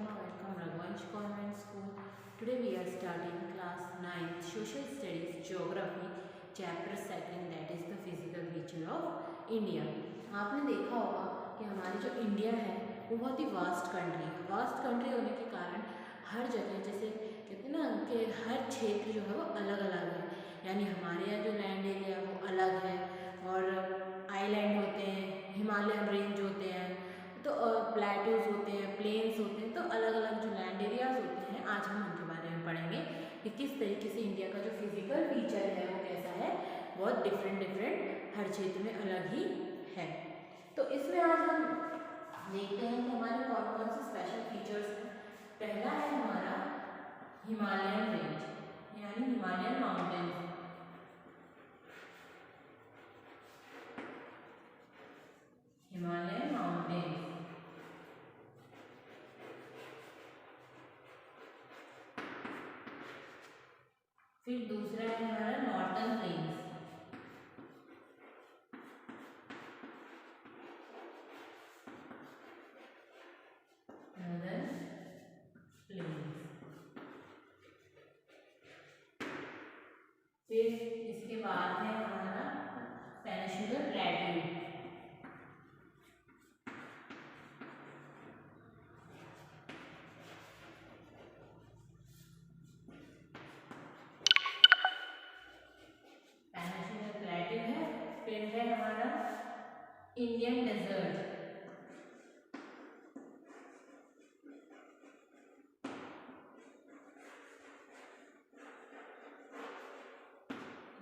Sharma. Welcome Raghuvansh Convent School. Today we are starting class 9th Social Studies Geography Chapter 2 that is the Physical Feature of India. आपने देखा होगा कि हमारी जो India है वो बहुत ही वास्ट कंट्री है. वास्ट कंट्री होने के कारण हर जगह जैसे कहते हैं ना कि हर क्षेत्र जो है वो अलग अलग है. यानी हमारे यहाँ जो लैंड एरिया है वो अलग है और आइलैंड होते हैं, हिमालयन रेंज होते हैं, तो प्लेटूज होते हैं, प्लेन्स होते हैं. तो अलग अलग जो लैंड एरियाज होते हैं आज हम उनके बारे में पढ़ेंगे कि किस तरीके से इंडिया का जो फिजिकल फीचर है वो कैसा है. बहुत डिफरेंट हर क्षेत्र में अलग ही है. तो इसमें आज हम देखते हैं कि हमारे कौन कौन से स्पेशल फीचर्स हैं. पहला है हमारा हिमालयन रेंज यानी हिमालयन माउंटेन्स. Himalayan mountains. फिर दूसरा है हमारा नॉर्थर्न प्लेन्स. Northern plains. फिर इसके बाद है हमारा peninsular plateau. Indian desert.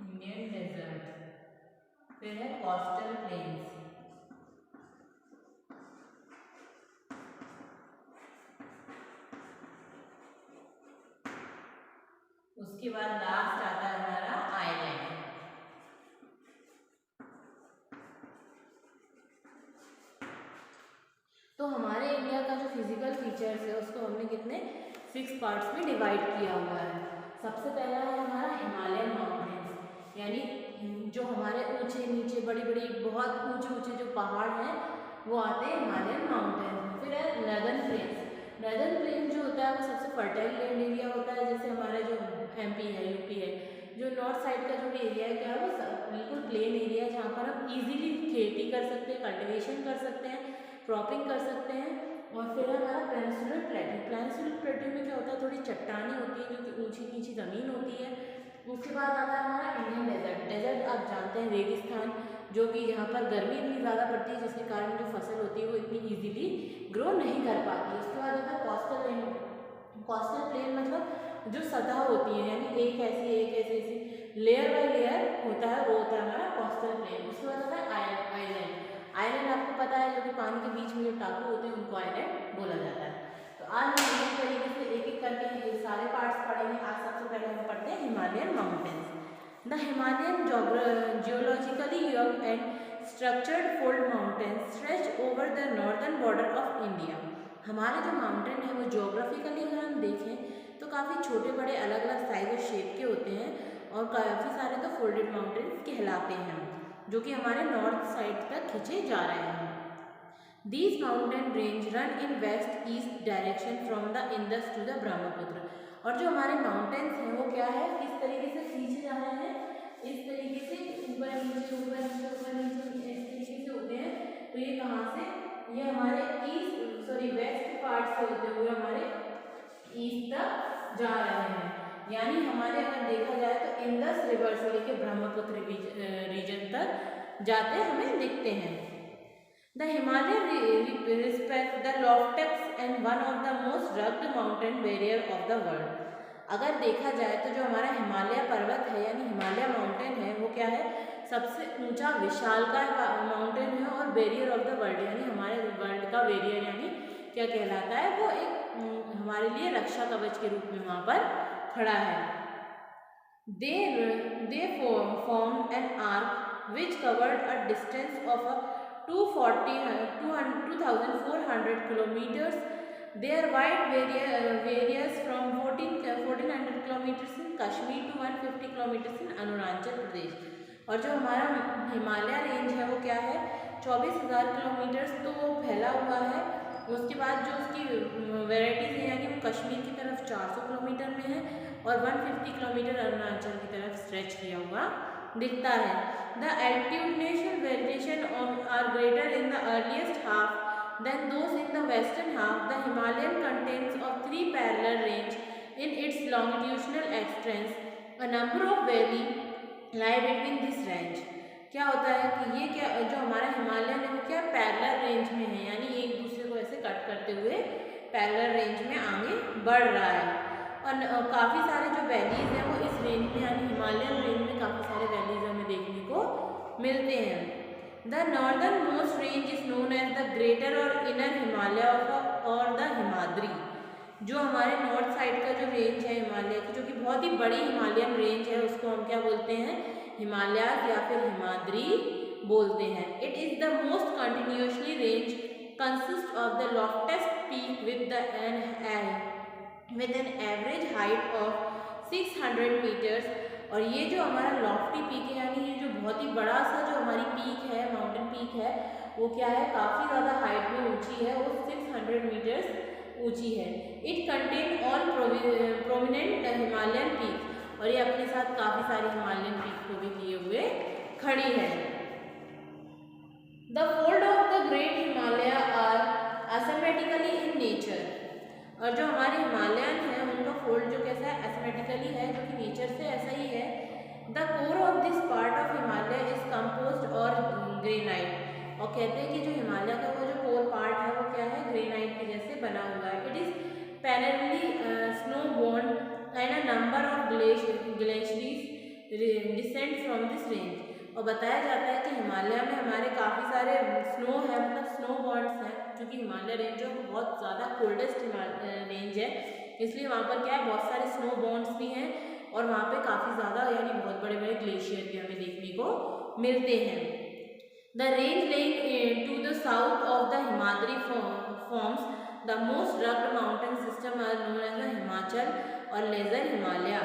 Indian desert. फिर है कोस्टल प्लेन्स. उसके बाद लास्ट आता है हमारा आइलैंड. तो हमारे इंडिया का जो फिजिकल फीचर्स है उसको हमने कितने 6 पार्ट्स में डिवाइड किया हुआ है. सबसे पहला है हमारा हिमालयन माउंटेन्स यानी जो हमारे ऊंचे नीचे बड़ी बड़ी बहुत ऊंचे ऊंचे जो पहाड़ हैं वो आते हैं हिमालयन माउंटेन्स. फिर है नर्दर्न प्लेन्स. नर्दर्न प्लेन जो होता है वो सबसे फर्टाइल लैंड एरिया होता है. जैसे हमारा जो MP है, UP है, जो नॉर्थ साइड का जो भी एरिया है क्या है वो बिल्कुल प्लेन एरिया है जहाँ पर हम इजीली खेती कर सकते हैं, कल्टिवेशन कर सकते हैं, क्रॉपिंग कर सकते हैं. और फिर हमारा पेनिनसुलर प्लेट्यू. पेनिनसुलर प्लेट्यू में क्या होता है थोड़ी चट्टानी होती है जो कि ऊंची नीची ज़मीन होती है. उसके बाद आता है हमारा इंडियन डेजर्ट. डेजर्ट आप जानते हैं रेगिस्तान जो कि यहाँ पर गर्मी इतनी ज़्यादा पड़ती है जिसके कारण जो फसल होती है वो इतनी ईजीली ग्रो नहीं कर पाती है. उसके बाद आता है कोस्टल लैंड. कोस्टल प्लेन मतलब जो सतह होती है यानी एक ऐसी लेयर बाय लेयर होता है वो होता है हमारा कोस्टल प्लेन. उसके बाद आता है आइलैंड. आइलैंड आपको पता है जो कि पानी के बीच में जो टापू होते हैं उनको आइलैंड बोला जाता है. तो आज हम इस तरीके से एक एक करके ये सारे पार्ट्स पढ़ेंगे. आज सबसे पहले हम पढ़ते हैं Himalayan mountains. The Himalayan geologically young and structured fold mountains stretch over the northern border of India. हमारे जो माउंटेन है वो जियोग्राफिकली अगर हम देखें तो काफ़ी छोटे बड़े अलग अलग साइज और शेप के होते हैं और काफ़ी सारे तो फोल्डेड माउंटेन्स कहलाते हैं जो कि हमारे नॉर्थ साइड तक खींचे जा रहे हैं. These mountain range run in west east direction from the Indus to the Brahmaputra. और जो हमारे माउंटेन्स हैं वो क्या है किस तरीके से खींचे जा रहे हैं इस तरीके से ऊपर नीचे ऊपर नीचे ऊपर नीचे इस तरीके से होते हैं. तो ये कहाँ से ये हमारे वेस्ट पार्ट से होते हुए हमारे ईस्ट तक जा रहे हैं. यानी हमारे अगर देखा जाए तो इंडस रिवर से लेकर ब्रह्मपुत्र रीजन तक जाते हमें दिखते हैं. The Himalaya respect the loftiest and one of the most rugged mountain barrier of the world. अगर देखा जाए तो जो हमारा हिमालय पर्वत है यानी हिमालय माउंटेन है वो क्या है सबसे ऊंचा विशालकाय माउंटेन है और बैरियर ऑफ द वर्ल्ड यानी हमारे वर्ल्ड का बैरियर यानी क्या कहलाता है वो एक हमारे लिए रक्षा कवच के रूप में वहाँ पर खड़ा है. They formed an arc which covered a distance of 2,400 kilometers. Their width varies from 1400 kilometers in Kashmir to 150 kilometers in Arunachal Pradesh. और जो हमारा हिमालय रेंज है वो क्या है 24,000 किलोमीटर तो फैला हुआ है उसके बाद जो उसकी वेराइटीज़ हैं, यानी वो कश्मीर की तरफ 400 किलोमीटर में है और 150 किलोमीटर अरुणाचल की तरफ स्ट्रेच किया हुआ दिखता है। The altitudinal variation are greater in the earliest half than those in the western half. The Himalayan contains of 3 parallel range in its longitudinal extents. A number of valleys lie between this range. क्या होता है कि ये क्या जो हमारा Himalayan है वो क्या पैरेलल रेंज में है, यानी एक दूसरे को ऐसे कट करते हुए पैरेलल रेंज में आगे बढ़ रहा है। और काफ़ी सारे जो वैलीज हैं वो इस रेंज में यानी हिमालयन रेंज में काफ़ी सारे वैलीज हमें देखने को मिलते हैं। The northernmost range is known as the Greater or Inner Himalaya और the हिमाद्री। जो हमारे नॉर्थ साइड का जो रेंज है हिमालय की, जो कि बहुत ही बड़ी हिमालयन रेंज है, उसको हम क्या बोलते हैं, हिमालय या फिर हिमाद्री बोलते हैं। It is the most continuously range consist of the loftiest peak with an average height of 600 metres. और ये जो हमारा लॉफ्टी पीक है, यानी ये जो बहुत ही बड़ा सा जो हमारी पीक है, माउंटेन पीक है, वो क्या है, काफ़ी ज़्यादा हाइट में ऊंची है, वो 600 मीटर्स ऊंची है। It contain all prominent Himalayan peak, और ये अपने साथ काफ़ी सारे हिमालयन पीक को भी लिए हुए खड़ी है। The fold of the great Himalaya are asymmetrically in nature. और जो हमारे हिमालयन हैं उनका फोल्ड जो कैसा है, एसिमेट्रिकली है, जो कि नेचर से ऐसा ही है। The core of this part of Himalaya is composed और ग्रेनाइट। और कहते हैं कि जो हिमालय का वो जो कोर पार्ट है वो क्या है, ग्रेनाइट के जैसे बना हुआ है। It is parallelly snow born and a number of glaciers descend from this range. और बताया जाता है कि हिमालय में हमारे काफ़ी सारे स्नो है, मतलब स्नो बॉन्ड्स हैं, क्योंकि हिमालय रेंज जो बहुत ज़्यादा कोल्डेस्ट रेंज है, इसलिए वहाँ पर क्या है, बहुत सारे स्नो बॉन्ड्स भी हैं और वहाँ पे काफ़ी ज़्यादा यानी बहुत बड़े बड़े ग्लेशियर भी हमें देखने को मिलते हैं। The range lying to the south of the Himadri forms the most rugged mountain system are known as the Himachal और लेजर हिमालय।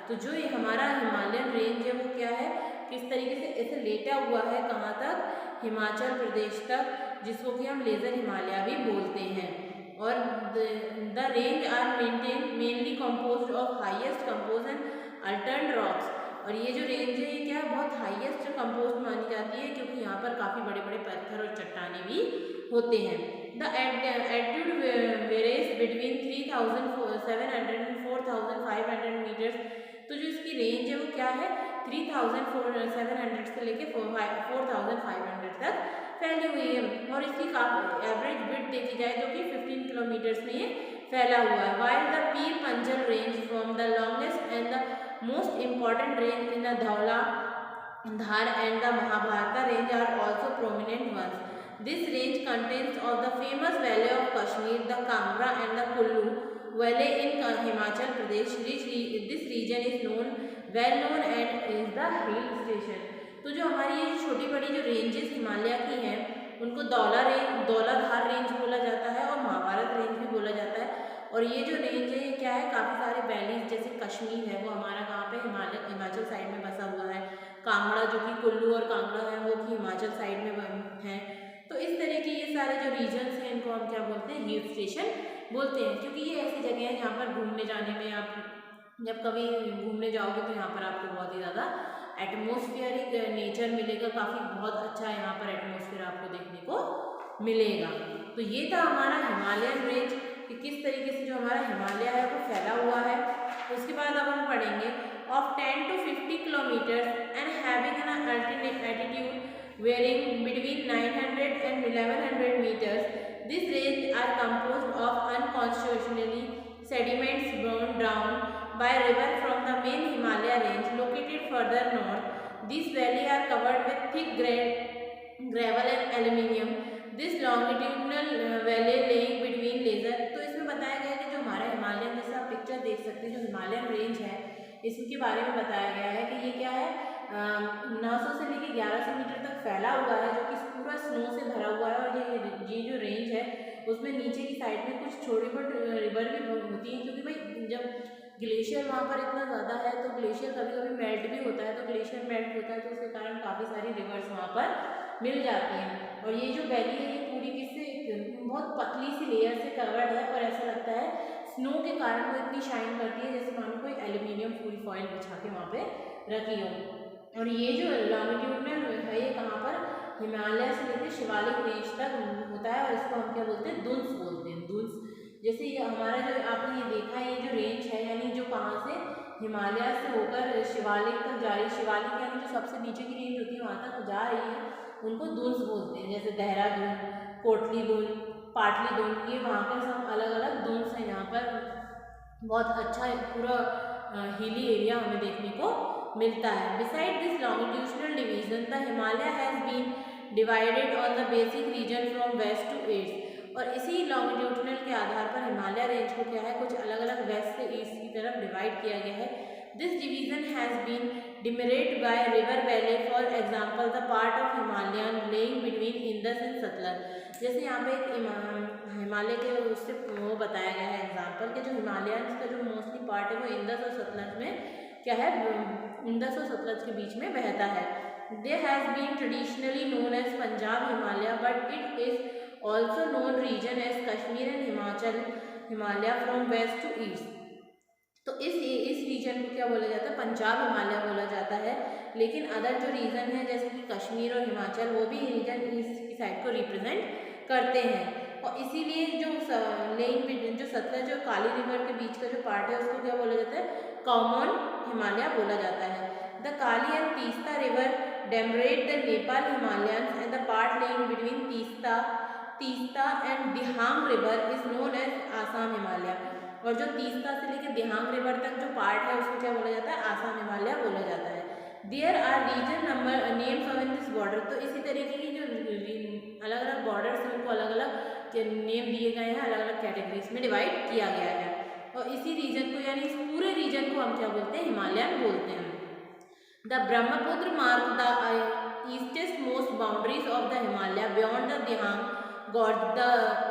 तो जो ये हमारा हिमालयन रेंज है वो क्या है, किस तरीके से ऐसे लेटा हुआ है, कहाँ तक, हिमाचल प्रदेश तक, जिसको कि हम लेजर हिमालय भी बोलते हैं। और the range are mainly composed of highest compose and altered rocks. और ये जो रेंज है ये क्या है, बहुत हाईएस्ट कंपोज मानी जाती है, क्योंकि यहाँ पर काफ़ी बड़े बड़े पत्थर और चट्टाने भी होते हैं। The altitude varies between 3700 and 4500 metres. तो जो इसकी रेंज है वो क्या है, 3700 से लेके 4500 तक फैली हुई है। और इसकी एवरेज विड्थ देखी जाए तो कि 15 किलोमीटर्स में ये फैला हुआ है। While the Pir Panjal range from the longest and the most important range in the Dhaula Dhar and the Mahabharat range are also prominent ones. This range contains of the famous valley of Kashmir, the Kangra and the Kullu valley in Himachal Pradesh. This region is well known and is the hill station. तो जो हमारी ये छोटी बड़ी जो ranges Himalaya की हैं उनको दौलाधार रेंज बोला जाता है और महाभारत रेंज भी बोला जाता है। और ये जो रेंज है ये क्या है, काफ़ी सारे वैलीज, जैसे कश्मीर है वो हमारा कहाँ पे, हिमाचल साइड में बसा हुआ है। कांगड़ा जो कि कुल्लू और कांगड़ा है वो कि हिमाचल साइड में है। तो इस तरह के ये सारे जो रीजन्स हैं इनको हम क्या बोलते हैं, हिल स्टेशन बोलते हैं, क्योंकि ये ऐसी जगह है जहाँ पर घूमने जाने में, आप जब कभी घूमने जाओगे तो यहाँ पर आपको बहुत ही ज़्यादा एटमॉस्फेरिक नेचर मिलेगा, काफ़ी बहुत अच्छा यहाँ पर एटमॉस्फेयर आपको देखने को मिलेगा। तो ये था हमारा हिमालयन रेंज कि किस तरीके से जो हमारा हिमालय है वो फैला हुआ है। उसके बाद अब हम पढ़ेंगे of 10 to 50 kilometre and having an altitude varying between 900 and 1100 meters. This range are composed of unconstitutionally sediments blown down by river from the main Himalaya range located further north. These valleys are covered with thick gravel and aluminium. This longitudinal valley laying between laser। तो इसमें बताया गया है कि जो हमारा Himalayan, जैसे आप पिक्चर देख सकते हैं, जो हिमालयन रेंज है इसके बारे में बताया गया है कि ये क्या है, 900 से लेकर 1100 मीटर तक फैला हुआ है, जो कि पूरा स्नो से भरा हुआ है। और ये जो रेंज है उसमें नीचे की साइड में कुछ छोटी मोटी रिवर भी होती हैं, क्योंकि भाई जब ग्लेशियर वहाँ पर इतना ज़्यादा है तो ग्लेशियर कभी कभी मेल्ट भी होता है, तो ग्लेशियर मेल्ट होता है तो उसके कारण काफ़ी सारी रिवर्स वहाँ पर मिल जाती हैं। और ये जो वैली है ये पूरी किससे बहुत पतली सी लेयर से कवर्ड है और ऐसा लगता है स्नो के कारण वो इतनी शाइन करती है जैसे मानो कोई एल्यूमिनियम पूरी फॉइल बिछा के वहाँ पे रखी हो। और ये जो लॉन्गिट्यूडनल है ये कहाँ पर हिमालय से लेकर शिवालिक रेंज तक होता है और इसको हम क्या बोलते हैं दुन्स बोलते हैं। दुन्स जैसे ये हमारा जो आपने ये देखा है ये जो रेंज है यानी जो कहाँ से हिमालय से होकर शिवालिक तक जा रही है, शिवालिक यानी जो सबसे नीचे की रेंज होती है वहाँ तक जा रही है उनको दुन्स बोलते हैं। जैसे देहरादून, कोटली दून, पाटली दून, ये वहाँ पर सब अलग अलग दुन्स हैं। यहाँ पर बहुत अच्छा पूरा हिली एरिया हमें देखने को मिलता है। Beside this longitudinal division the Himalaya has been divided on the basic region from west to east. और इसी लॉन्गिट्यूडनल के आधार पर हिमालय रेंज को क्या है कुछ अलग अलग वेस्ट से ईस्ट की तरफ डिवाइड किया गया है। This division has been demarcate by river valley, for example the part of Himalayan lying between Indus and Sutlej. जैसे यहाँ पे एक हिमालय के उससे वो बताया गया है एग्जाम्पल कि जो हिमालयन का जो मोस्टली पार्ट है वो इंडस और सतलज में क्या है इंडस और सतलज के बीच में बहता है। There has been traditionally known as Punjab Himalaya, but it is also known region as Kashmir and Himachal Himalaya from west to east. तो इस रीजन को क्या बोला जाता है पंजाब हिमालय बोला जाता है। लेकिन अदर जो रीजन है जैसे कि कश्मीर और हिमाचल वो भी रीजन ईस्ट की साइड को रिप्रेजेंट करते हैं। और इसीलिए जो लेइंग जो सतलज और काली रिवर के बीच का जो पार्ट है उसको क्या बोला जाता है कॉमन हिमालय बोला जाता है। The Kali and Teesta river demarcate the Nepal Himalayas and the part lying between Teesta and Dihang river is known as Assam Himalaya। और जो तीस्ता से लेकर दिहांग रिवर तक जो पार्ट है उसको क्या बोला जाता है आसाम हिमालय बोला जाता है। There are region number names of in this border. तो इसी तरीके की जो अलग अलग बॉर्डर्स हैं उनको अलग अलग नेम दिए गए हैं, अलग अलग कैटेगरीज में डिवाइड किया गया है। और इसी रीजन को यानी इस पूरे रीजन को हम क्या बोलते हैं हिमालयन बोलते हैं। The Brahmaputra mark the eastest most boundaries of the Himalaya beyond the Dihang Gorge, the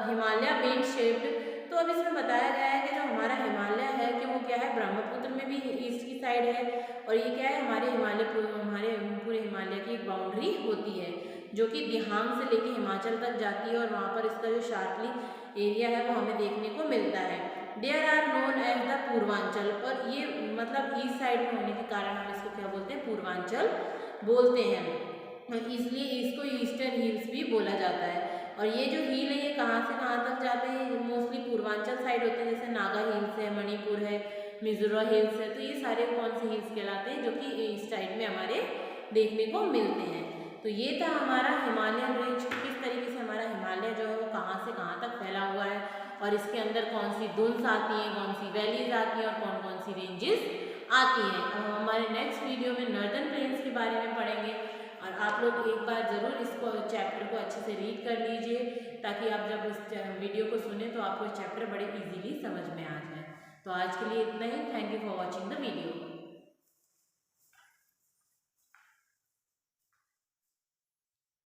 Himalaya being shaped। तो अब इसमें बताया गया है कि जो हमारा हिमालय है कि वो क्या है ब्रह्मपुत्र में भी ईस्ट की साइड है और ये क्या है हमारे पूरे हिमालय की एक बाउंड्री होती है जो कि दिहांग से लेके हिमाचल तक जाती है और वहाँ पर इसका जो शार्पली एरिया है वो हमें देखने को मिलता है। There are known as the Purvanchal. और ये मतलब ईस्ट साइड में होने के कारण हम इसको क्या बोलते हैं पूर्वांचल बोलते हैं। इसलिए इसको ईस्टर्न हिल्स भी बोला जाता है। और ये जो हिल है ये कहाँ से कहाँ तक जाते हैं मोस्टली पूर्वांचल साइड होते हैं जैसे नागा हिल्स है, मणिपुर है, मिजोरम हिल्स है। तो ये सारे कौन से हिल्स कहलाते हैं जो कि ईस्ट साइड में हमारे देखने को मिलते हैं। तो ये था हमारा हिमालयन रेंज, किस तरीके से हमारा हिमालय जो है वो कहाँ से कहाँ तक फैला हुआ है और इसके अंदर कौन सी दुन्स आती हैं, कौन सी वैलीज आती हैं और कौन कौन सी रेंजेस आती हैं। और हम हमारे नेक्स्ट वीडियो में नॉर्दर्न प्लेन्स के बारे में पढ़ेंगे। और आप लोग एक बार ज़रूर इसको चैप्टर को अच्छे से रीड कर लीजिए ताकि आप जब इस वीडियो को सुने तो आपको चैप्टर बड़े इजीली समझ में आ जाए। तो आज के लिए इतना ही। Thank you for watching the video.